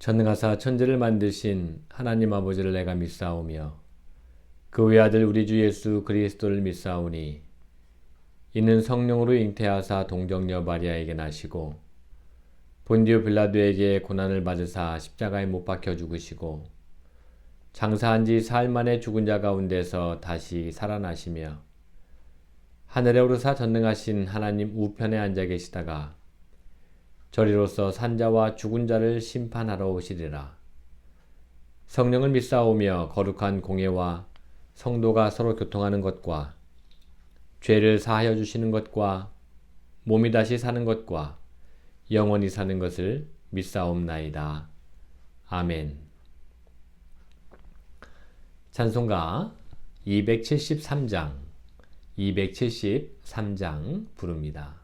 전능하사 천지를 만드신 하나님 아버지를 내가 믿사오며 그 외아들 우리 주 예수 그리스도를 믿사오니 이는 성령으로 잉태하사 동정녀 마리아에게 나시고 본디오 빌라도에게 고난을 받으사 십자가에 못 박혀 죽으시고 장사한 지 사흘 만에 죽은 자 가운데서 다시 살아나시며 하늘에 오르사 전능하신 하나님 우편에 앉아 계시다가 저리로서 산자와 죽은 자를 심판하러 오시리라. 성령을 믿사오며 거룩한 공예와 성도가 서로 교통하는 것과 죄를 사하여 주시는 것과 몸이 다시 사는 것과 영원히 사는 것을 믿사옵나이다. 아멘. 찬송가 273장 부릅니다.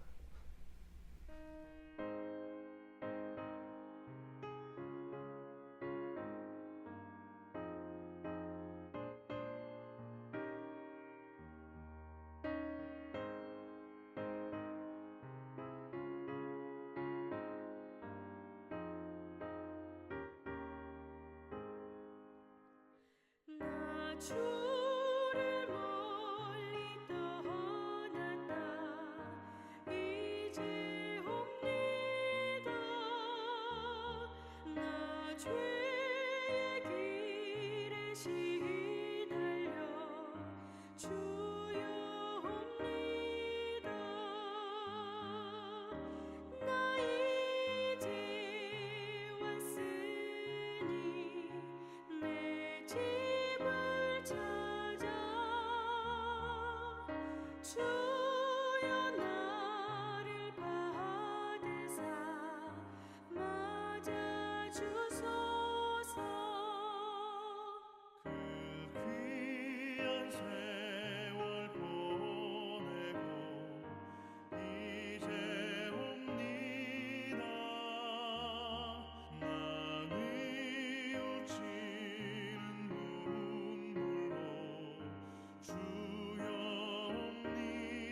주를 멀리 떠났다 이제 옵니다. 나 죄의 길에 시달려 주여 옵니다. 나 이제 왔으니 내 집을 찾아 주여 나를 받으사 맞아 주소서. 그 귀한 세월 보내고 이제 옵니다. 난 뉘우치는 눈물로 주여 옵니다.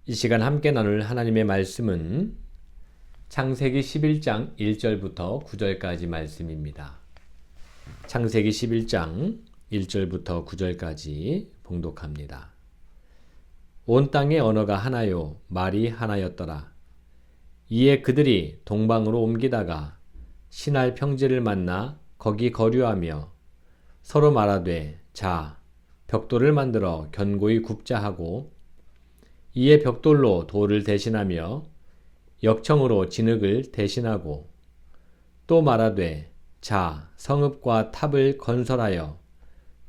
이 시간 함께 나눌 하나님의 말씀은 창세기 11장 1절부터 9절까지 말씀입니다. 창세기 11장 1절부터 9절까지 봉독합니다. 온 땅의 언어가 하나요 말이 하나였더라. 이에 그들이 동방으로 옮기다가 신할 평지를 만나 거기 거류하며 서로 말하되 자 벽돌을 만들어 견고히 굽자 하고 이에 벽돌로 돌을 대신하며 역청으로 진흙을 대신하고 또 말하되 자 성읍과 탑을 건설하여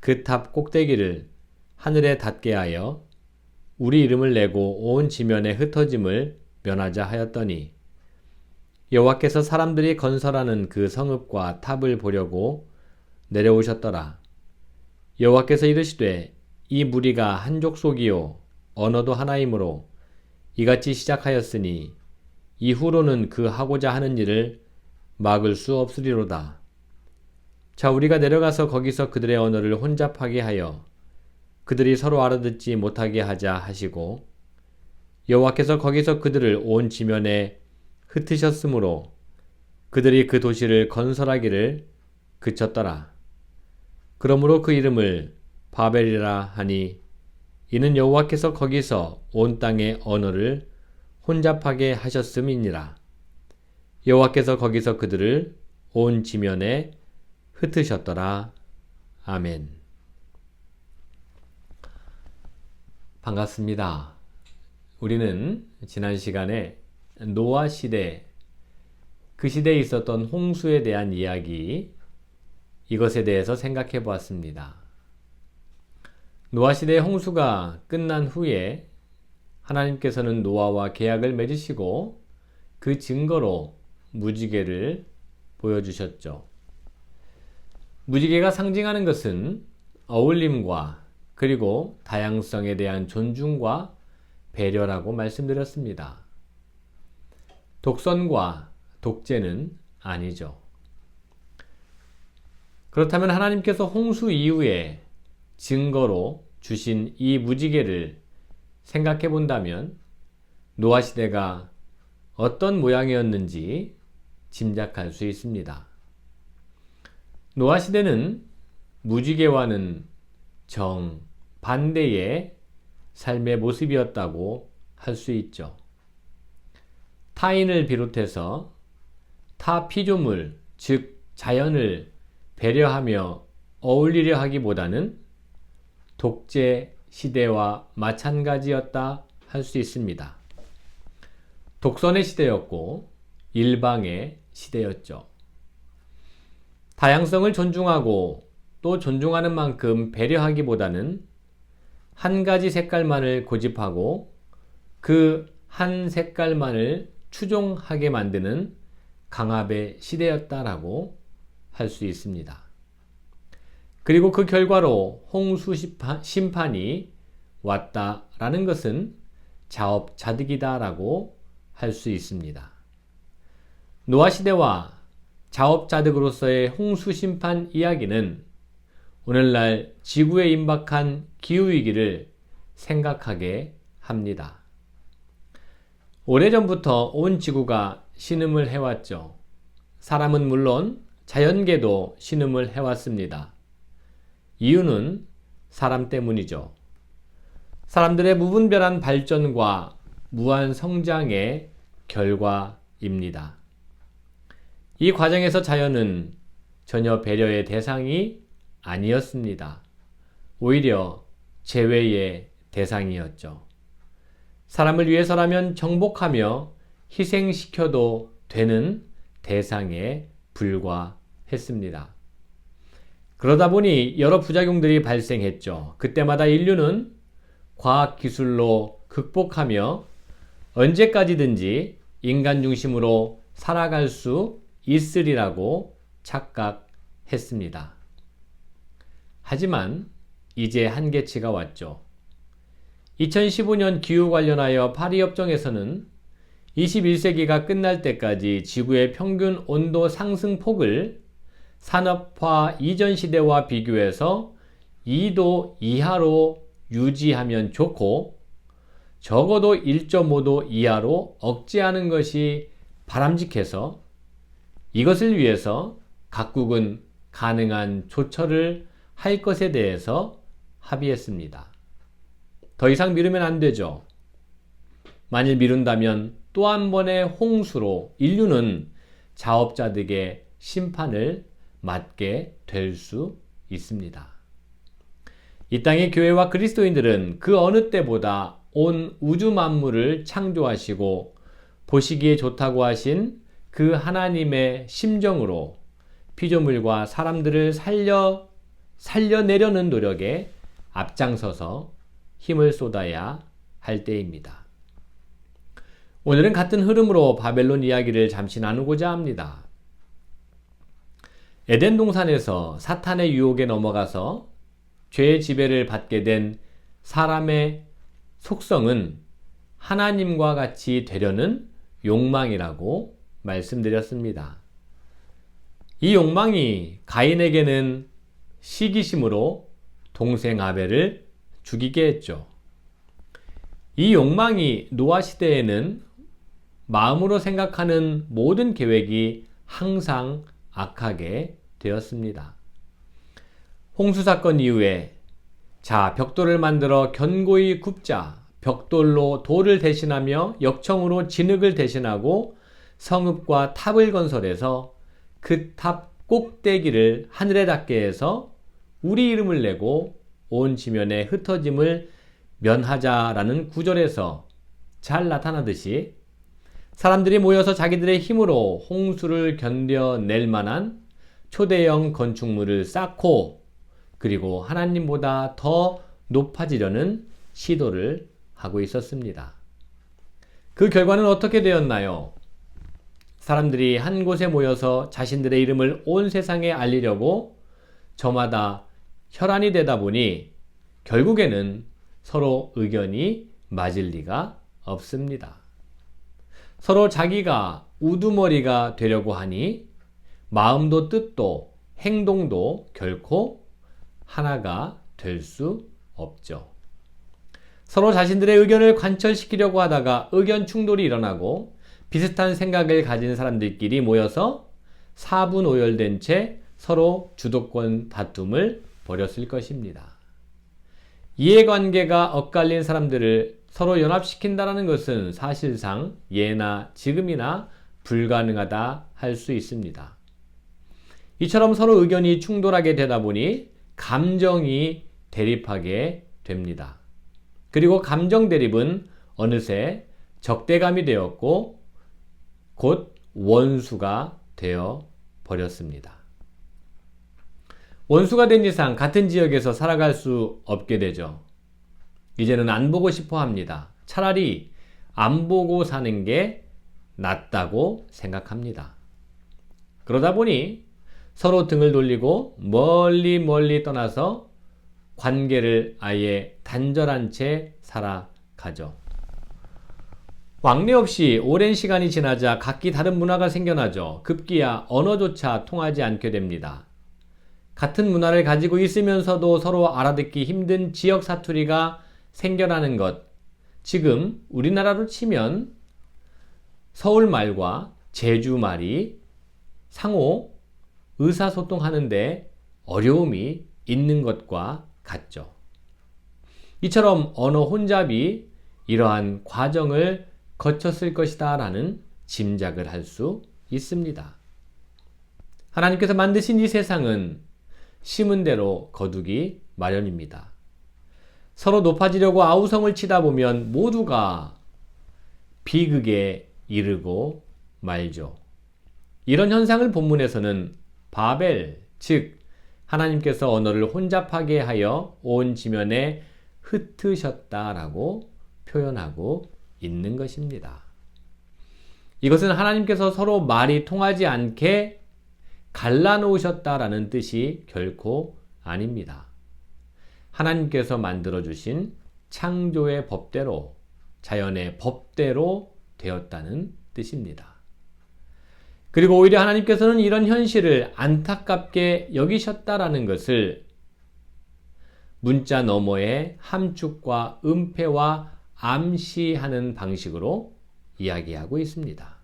그 탑 꼭대기를 하늘에 닿게 하여 우리 이름을 내고 온 지면에 흩어짐을 면하자 하였더니 여호와께서 사람들이 건설하는 그 성읍과 탑을 보려고 내려오셨더라. 여호와께서 이르시되 이 무리가 한 족속이요 언어도 하나이므로 이같이 시작하였으니 이후로는 그 하고자 하는 일을 막을 수 없으리로다. 자 우리가 내려가서 거기서 그들의 언어를 혼잡하게 하여 그들이 서로 알아듣지 못하게 하자 하시고 여호와께서 거기서 그들을 온 지면에 흩으셨으므로 그들이 그 도시를 건설하기를 그쳤더라. 그러므로 그 이름을 바벨이라 하니 이는 여호와께서 거기서 온 땅의 언어를 혼잡하게 하셨음이니라. 여호와께서 거기서 그들을 온 지면에 흩으셨더라. 아멘. 반갑습니다. 우리는 지난 시간에 노아 시대, 그 시대에 있었던 홍수에 대한 이야기, 이것에 대해서 생각해 보았습니다. 노아 시대의 홍수가 끝난 후에 하나님께서는 노아와 계약을 맺으시고 그 증거로 무지개를 보여주셨죠. 무지개가 상징하는 것은 어울림과 그리고 다양성에 대한 존중과 배려라고 말씀드렸습니다. 독선과 독재는 아니죠. 그렇다면 하나님께서 홍수 이후에 증거로 주신 이 무지개를 생각해 본다면 노아 시대가 어떤 모양이었는지 짐작할 수 있습니다. 노아 시대는 무지개와는 정반대의 삶의 모습이었다고 할 수 있죠. 타인을 비롯해서 타 피조물, 즉 자연을 배려하며 어울리려 하기보다는 독재 시대와 마찬가지였다 할 수 있습니다. 독선의 시대였고 일방의 시대였죠. 다양성을 존중하고 또 존중하는 만큼 배려하기보다는 한 가지 색깔만을 고집하고 그 한 색깔만을 추종하게 만드는 강압의 시대였다라고 할 수 있습니다. 그리고 그 결과로 홍수 심판이 왔다라는 것은 자업자득이다라고 할 수 있습니다. 노아 시대와 자업자득으로서의 홍수 심판 이야기는 오늘날 지구에 임박한 기후위기를 생각하게 합니다. 오래전부터 온 지구가 신음을 해왔죠. 사람은 물론 자연계도 신음을 해왔습니다. 이유는 사람 때문이죠. 사람들의 무분별한 발전과 무한 성장의 결과입니다. 이 과정에서 자연은 전혀 배려의 대상이 아니었습니다. 오히려 제외의 대상이었죠. 사람을 위해서라면 정복하며 희생시켜도 되는 대상에 불과했습니다. 그러다 보니 여러 부작용들이 발생했죠. 그때마다 인류는 과학기술로 극복하며 언제까지든지 인간 중심으로 살아갈 수 있으리라고 착각했습니다. 하지만 이제 한계치가 왔죠. 2015년 기후 관련하여 파리협정에서는 21세기가 끝날 때까지 지구의 평균 온도 상승폭을 산업화 이전 시대와 비교해서 2도 이하로 유지하면 좋고 적어도 1.5도 이하로 억제하는 것이 바람직해서 이것을 위해서 각국은 가능한 조처를 할 것에 대해서 합의했습니다. 더 이상 미루면 안 되죠. 만일 미룬다면 또 한 번의 홍수로 인류는 자업자득의 심판을 맞게 될 수 있습니다. 이 땅의 교회와 그리스도인들은 그 어느 때보다 온 우주 만물을 창조하시고 보시기에 좋다고 하신 그 하나님의 심정으로 피조물과 사람들을 살려내려는 노력에 앞장서서 힘을 쏟아야 할 때입니다. 오늘은 같은 흐름으로 바벨론 이야기를 잠시 나누고자 합니다. 에덴 동산에서 사탄의 유혹에 넘어가서 죄의 지배를 받게 된 사람의 속성은 하나님과 같이 되려는 욕망이라고 말씀드렸습니다. 이 욕망이 가인에게는 시기심으로 동생 아벨을 죽이게 했죠. 이 욕망이 노아 시대에는 마음으로 생각하는 모든 계획이 항상 악하게 되었습니다. 홍수 사건 이후에 벽돌을 만들어 견고히 굽자, 벽돌로 돌을 대신하며 역청으로 진흙을 대신하고 성읍과 탑을 건설해서 그 탑 꼭대기를 하늘에 닿게 해서 우리 이름을 내고 온 지면에 흩어짐을 면하자라는 구절에서 잘 나타나듯이 사람들이 모여서 자기들의 힘으로 홍수를 견뎌낼 만한 초대형 건축물을 쌓고 그리고 하나님보다 더 높아지려는 시도를 하고 있었습니다. 그 결과는 어떻게 되었나요? 사람들이 한 곳에 모여서 자신들의 이름을 온 세상에 알리려고 저마다 혈안이 되다 보니 결국에는 서로 의견이 맞을 리가 없습니다. 서로 자기가 우두머리가 되려고 하니 마음도 뜻도 행동도 결코 하나가 될 수 없죠. 서로 자신들의 의견을 관철시키려고 하다가 의견 충돌이 일어나고 비슷한 생각을 가진 사람들끼리 모여서 사분오열된 채 서로 주도권 다툼을 벌였을 것입니다. 이해관계가 엇갈린 사람들을 서로 연합시킨다는 것은 사실상 예나 지금이나 불가능하다 할 수 있습니다. 이처럼 서로 의견이 충돌하게 되다 보니 감정이 대립하게 됩니다. 그리고 감정 대립은 어느새 적대감이 되었고 곧 원수가 되어 버렸습니다. 원수가 된 이상 같은 지역에서 살아갈 수 없게 되죠. 이제는 안 보고 싶어 합니다. 차라리 안 보고 사는 게 낫다고 생각합니다. 그러다 보니 서로 등을 돌리고 멀리 떠나서 관계를 아예 단절한 채 살아가죠. 왕래 없이 오랜 시간이 지나자 각기 다른 문화가 생겨나죠. 급기야 언어조차 통하지 않게 됩니다. 같은 문화를 가지고 있으면서도 서로 알아듣기 힘든 지역 사투리가 생겨나는 것. 지금 우리나라로 치면 서울말과 제주말이 상호 의사소통하는데 어려움이 있는 것과 같죠. 이처럼 언어 혼잡이 이러한 과정을 거쳤을 것이다 라는 짐작을 할 수 있습니다. 하나님께서 만드신 이 세상은 심은 대로 거두기 마련입니다. 서로 높아지려고 아우성을 치다 보면 모두가 비극에 이르고 말죠. 이런 현상을 본문에서는 바벨, 즉 하나님께서 언어를 혼잡하게 하여 온 지면에 흩으셨다라고 표현하고 있는 것입니다. 이것은 하나님께서 서로 말이 통하지 않게 갈라놓으셨다라는 뜻이 결코 아닙니다. 하나님께서 만들어주신 창조의 법대로, 자연의 법대로 되었다는 뜻입니다. 그리고 오히려 하나님께서는 이런 현실을 안타깝게 여기셨다라는 것을 문자 너머의 함축과 음패와 암시하는 방식으로 이야기하고 있습니다.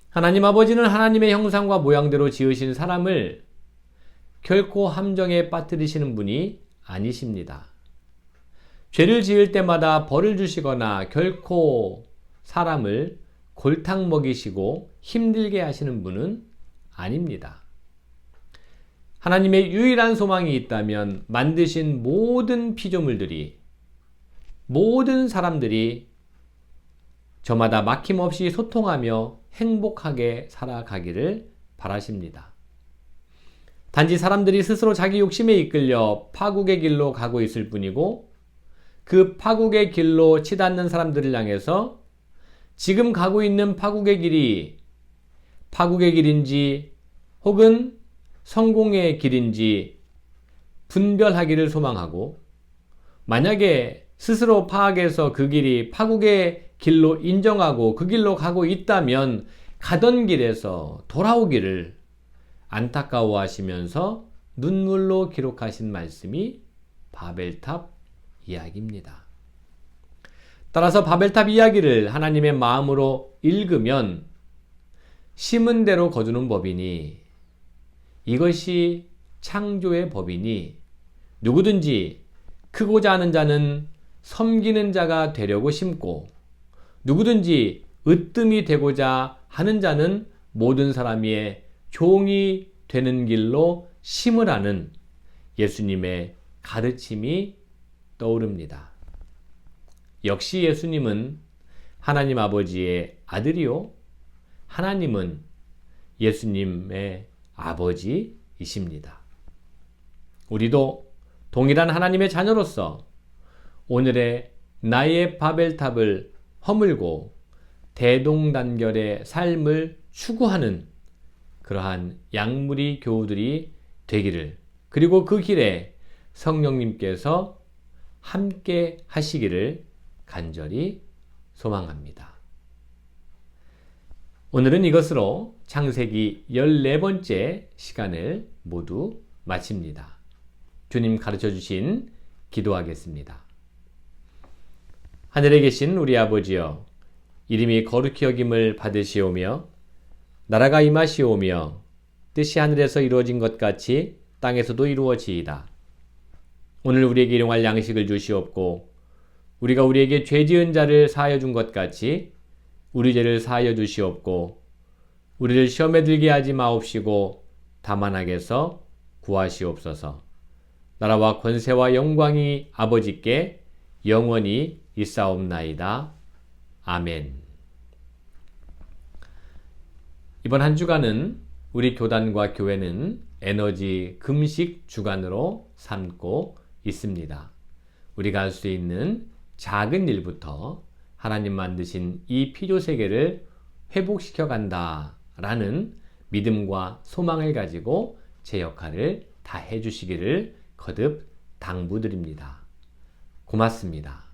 하나님 아버지는 하나님의 형상과 모양대로 지으신 사람을 결코 함정에 빠뜨리시는 분이 아니십니다. 죄를 지을 때마다 벌을 주시거나 결코 사람을 골탕 먹이시고 힘들게 하시는 분은 아닙니다. 하나님의 유일한 소망이 있다면 만드신 모든 피조물들이, 모든 사람들이 저마다 막힘없이 소통하며 행복하게 살아가기를 바라십니다. 단지 사람들이 스스로 자기 욕심에 이끌려 파국의 길로 가고 있을 뿐이고, 그 파국의 길로 치닫는 사람들을 향해서 지금 가고 있는 파국의 길이 파국의 길인지 혹은 성공의 길인지 분별하기를 소망하고, 만약에 스스로 파악해서 그 길이 파국의 길로 인정하고 그 길로 가고 있다면 가던 길에서 돌아오기를 안타까워하시면서 눈물로 기록하신 말씀이 바벨탑 이야기입니다. 따라서 바벨탑 이야기를 하나님의 마음으로 읽으면 심은 대로 거두는 법이니, 이것이 창조의 법이니, 누구든지 크고자 하는 자는 섬기는 자가 되려고 심고, 누구든지 으뜸이 되고자 하는 자는 모든 사람의 종이 되는 길로 심으라는 예수님의 가르침이 떠오릅니다. 역시 예수님은 하나님 아버지의 아들이요, 하나님은 예수님의 아버지이십니다. 우리도 동일한 하나님의 자녀로서 오늘의 나의 바벨탑을 허물고 대동단결의 삶을 추구하는 그러한 양무리 교우들이 되기를, 그리고 그 길에 성령님께서 함께 하시기를 간절히 소망합니다. 오늘은 이것으로 창세기 14번째 시간을 모두 마칩니다. 주님 가르쳐 주신 기도하겠습니다. 하늘에 계신 우리 아버지여, 이름이 거룩히 여김을 받으시오며 나라가 임하시오며 뜻이 하늘에서 이루어진 것 같이 땅에서도 이루어지이다. 오늘 우리에게 일용할 양식을 주시옵고, 우리가 우리에게 죄 지은 자를 사하여 준 것 같이 우리 죄를 사하여 주시옵고, 우리를 시험에 들게 하지 마옵시고 다만 악에서 구하시옵소서. 나라와 권세와 영광이 아버지께 영원히 있사옵나이다. 아멘. 이번 한 주간은 우리 교단과 교회는 에너지 금식 주간으로 삼고 있습니다. 우리가 할 수 있는 작은 일부터 하나님 만드신 이 피조 세계를 회복시켜 간다라는 믿음과 소망을 가지고 제 역할을 다 해주시기를 거듭 당부드립니다. 고맙습니다.